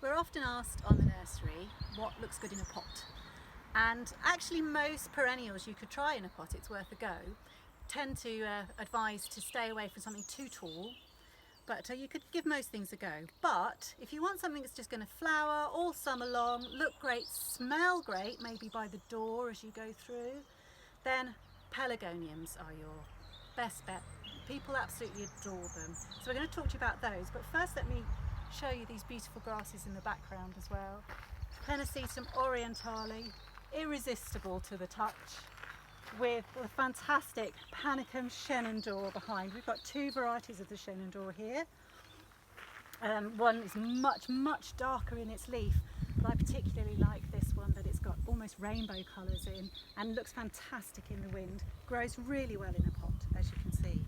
We're often asked on the nursery what looks good in a pot, and actually most perennials you could try in a pot, it's worth a go. Tend to advise to stay away from something too tall, but you could give most things a go. But if you want something that's just going to flower all summer long, look great, smell great, maybe by the door as you go through, then pelargoniums are your best bet. People absolutely adore them. So we're going to talk to you about those, but first let me show you these beautiful grasses in the background as well. Pennisetum orientale, irresistible to the touch, with the fantastic Panicum Shenandoah behind. We've got two varieties of the Shenandoah here. One is much darker in its leaf, but I particularly like this one that it's got almost rainbow colours in and looks fantastic in the wind. Grows really well in a pot, as you can see.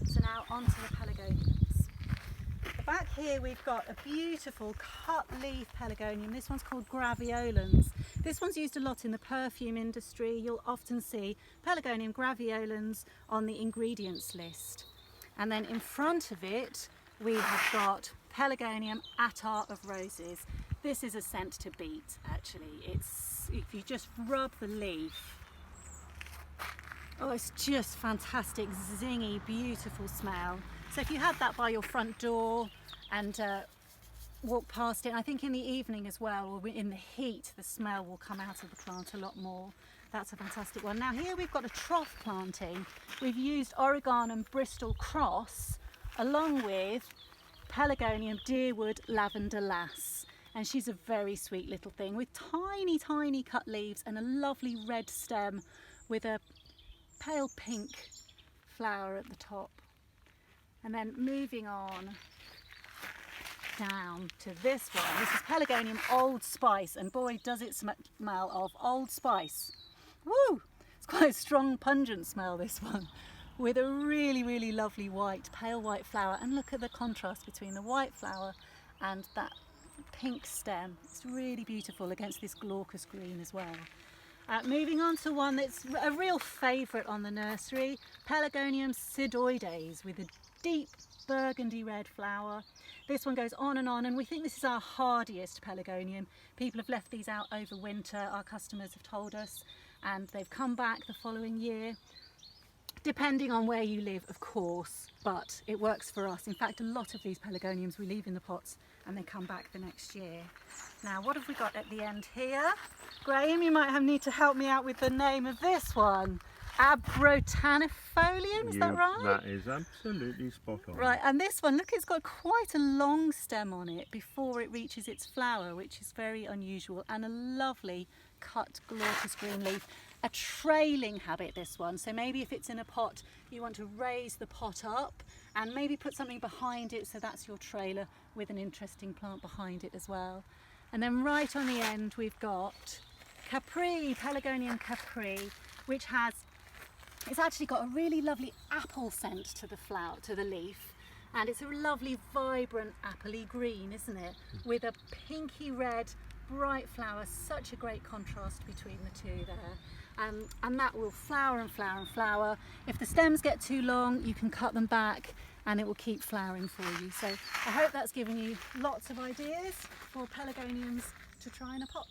So now onto the pelargoniums. Back here we've got a beautiful cut leaf pelargonium. This one's called graveolens. This one's used a lot in the perfume industry. You'll often see pelargonium graveolens on the ingredients list. And then in front of it we have got Pelargonium attar of roses. This is a scent to beat actually. It's, if you just rub the leaf, oh, it's just fantastic, zingy, beautiful smell. So if you had that by your front door and walk past it, I think in the evening as well, or in the heat, the smell will come out of the plant a lot more. That's a fantastic one. Now here we've got a trough planting. We've used Oreganum Bristol Cross along with Pelargonium Deerwood Lavender Lass. And she's a very sweet little thing with tiny cut leaves and a lovely red stem with a pale pink flower at the top. And then moving on down to this one. This is Pelargonium Old Spice, and boy does it smell of Old Spice. Woo! It's quite a strong pungent smell, this one, with a really lovely white, pale white flower. And look at the contrast between the white flower and that pink stem. It's really beautiful against this glaucous green as well. Moving on to one that's a real favourite on the nursery, Pelargonium Sidoides, with a deep burgundy red flower. This one goes on, and we think this is our hardiest pelargonium. People have left these out over winter, our customers have told us, and they've come back the following year, depending on where you live, of course, but it works for us. In fact, a lot of these pelargoniums we leave in the pots and they come back the next year. Now, what have we got at the end here? Graham, you might need to help me out with the name of this one. Abrotanifolium, is that right? That is absolutely spot on. Right, and this one, look, it's got quite a long stem on it before it reaches its flower, which is very unusual, and a lovely cut glaucous green leaf. A trailing habit, this one, so maybe if it's in a pot you want to raise the pot up and maybe put something behind it, so that's your trailer with an interesting plant behind it as well. And then right on the end we've got Capri, Pelargonium Capri, which has, it's actually got a really lovely apple scent to the flower, to the leaf, and it's a lovely vibrant appley green, isn't it, with a pinky red bright flower. Such a great contrast between the two there, and that will flower and flower and flower. If the stems get too long, you can cut them back and it will keep flowering for you. So I hope that's given you lots of ideas for pelargoniums to try in a pot.